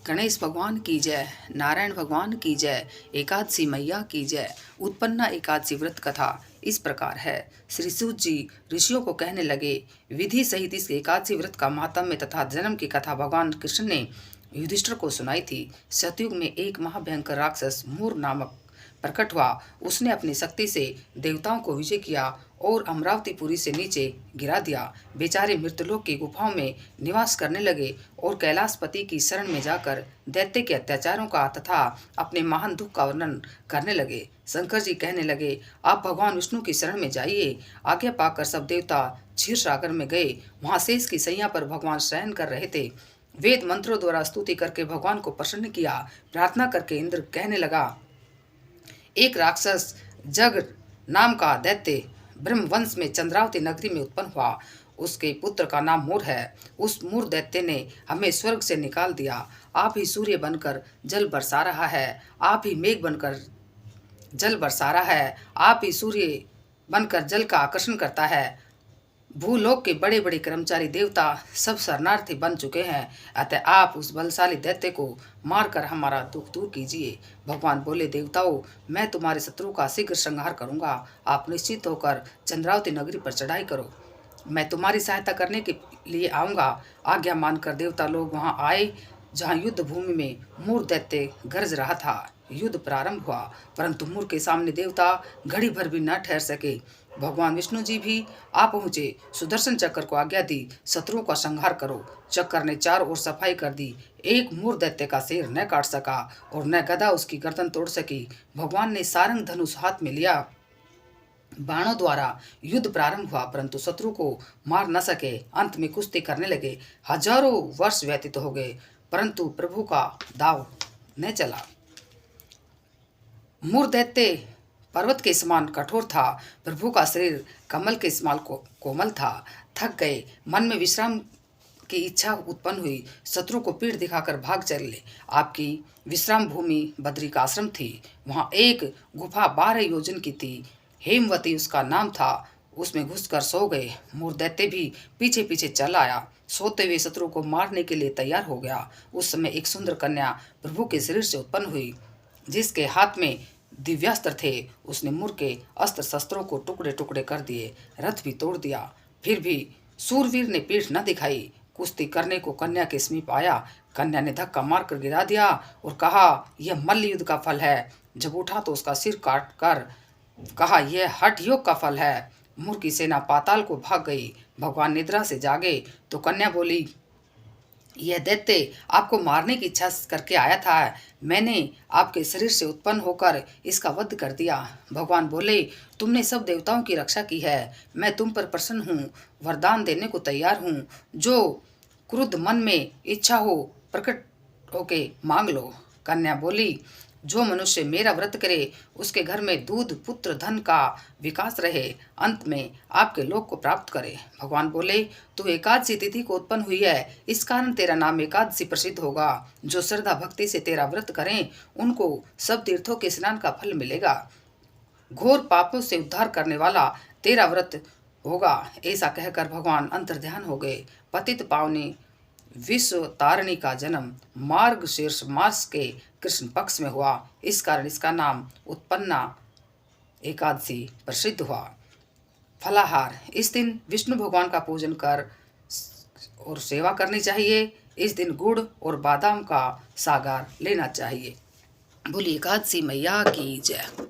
गणेश भगवान की जय, नारायण भगवान की जय, एकादशी मैया की जय। उत्पन्ना एकादशी व्रत कथा इस प्रकार है। श्री सूत जी ऋषियों को कहने लगे, विधि सहित इस एकादशी व्रत का महात्म्य तथा जन्म की कथा भगवान कृष्ण ने युधिष्ठिर को सुनाई थी। सतयुग में एक महाभयंकर राक्षस मूर नामक प्रकट हुआ। उसने अपनी शक्ति से देवताओं को विजय किया और अमरावतीपुरी से नीचे गिरा दिया। बेचारे मृत्युलोक की गुफाओं में निवास करने लगे और कैलाशपति की शरण में जाकर दैत्य के अत्याचारों का तथा अपने महान दुख का वर्णन करने लगे। शंकर जी कहने लगे, आप भगवान विष्णु की शरण में जाइए। आज्ञा पाकर सब देवता क्षीर सागर में गए। वहां शेष की सैया पर भगवान शयन कर रहे थे। वेद मंत्रों द्वारा स्तुति करके भगवान को प्रसन्न किया। प्रार्थना करके इंद्र कहने लगा, एक राक्षस जग नाम का दैत्य ब्रह्मवंश में चंद्रावती नगरी में उत्पन्न हुआ। उसके पुत्र का नाम मूर है। उस मूर दैत्य ने हमें स्वर्ग से निकाल दिया। आप ही सूर्य बनकर जल बरसा रहा है। आप ही मेघ बनकर जल बरसा रहा है। आप ही सूर्य बनकर जल का आकर्षण करता है। भूलोक के बड़े बड़े कर्मचारी देवता सब शरणार्थी बन चुके हैं। अतः आप उस बलशाली दैत्य को मारकर हमारा दुख दूर कीजिए। भगवान बोले, देवताओं, मैं तुम्हारे शत्रु का शीघ्र संहार करूंगा। आप निश्चित होकर चंद्रावती नगरी पर चढ़ाई करो। मैं तुम्हारी सहायता करने के लिए आऊंगा। आज्ञा मानकर देवता लोग वहां आए जहां युद्ध भूमि में मूर दैत्य गरज रहा था। युद्ध प्रारंभ हुआ, परंतु मूर के सामने देवता घड़ी भर भी न ठहर सके। भगवान विष्णु जी भी आ पहुंचे। सुदर्शन चक्र को आज्ञा दी, शत्रुओं का संहार करो। चक्र ने चारों ओर सफाई कर दी। एक मूर दैत्य का सिर न काट सका और न गदा उसकी गर्दन तोड़ सकी। भगवान ने सारंग धनुष हाथ में लिया। बाणों द्वारा युद्ध प्रारंभ हुआ, परंतु शत्रु को मार न सके। अंत में कुश्ती करने लगे। हजारों वर्ष व्यतीत हो गए, परंतु प्रभु का दाव न चला। मूर दैत्य पर्वत के समान कठोर था। प्रभु का शरीर कमल के समान कोमल था। थक गए, मन में विश्राम की इच्छा उत्पन्न हुई। शत्रु को पीठ दिखाकर भाग चले। आपकी विश्राम भूमि बद्री का आश्रम थी। वहां एक गुफा 12 योजन की थी। हेमवती उसका नाम था। उसमें घुसकर सो गए। मूर दैत्य भी पीछे पीछे चल आया। सोते हुए शत्रु को मारने के लिए तैयार हो गया। उस समय एक सुंदर कन्या प्रभु के शरीर से उत्पन्न हुई, जिसके हाथ में दिव्यास्त्र थे। उसने मूर के अस्त्र शस्त्रों को टुकड़े टुकड़े कर दिए, रथ भी तोड़ दिया। फिर भी सूरवीर ने पीठ न दिखाई। कुश्ती करने को कन्या के समीप आया। कन्या ने धक्का मारकर गिरा दिया और कहा, यह मल्ल युद्ध का फल है। जब उठा तो उसका सिर काट कर कहा, यह हठ योग का फल है। मूर की सेना पाताल को भाग गई। भगवान निद्रा से जागे तो कन्या बोली, यह दैत्य आपको मारने की इच्छा करके आया था। मैंने आपके शरीर से उत्पन्न होकर इसका वध कर दिया। भगवान बोले, तुमने सब देवताओं की रक्षा की है। मैं तुम पर प्रसन्न हूँ, वरदान देने को तैयार हूँ। जो क्रुद्ध मन में इच्छा हो प्रकट होके मांग लो। कन्या बोली, जो मनुष्य मेरा व्रत करे उसके घर में दूध पुत्र धन का विकास रहे, अंत में आपके लोक को प्राप्त करे। भगवान बोले, तू एकादशी तिथि को उत्पन्न हुई है, इस कारण तेरा नाम एकादशी प्रसिद्ध होगा। जो श्रद्धा भक्ति से तेरा व्रत करें उनको सब तीर्थों के स्नान का फल मिलेगा। घोर पापों से उद्धार करने वाला तेरा व्रत होगा। ऐसा कहकर भगवान अंतर्ध्यान हो गए। पतित पावनी विश्व तारिणी का जन्म मार्गशीर्ष मास के कृष्ण पक्ष में हुआ। इस कारण इसका नाम उत्पन्ना एकादशी प्रसिद्ध हुआ। फलाहार, इस दिन विष्णु भगवान का पूजन कर और सेवा करनी चाहिए। इस दिन गुड़ और बादाम का सागर लेना चाहिए। बोलिए एकादशी मैया की जय।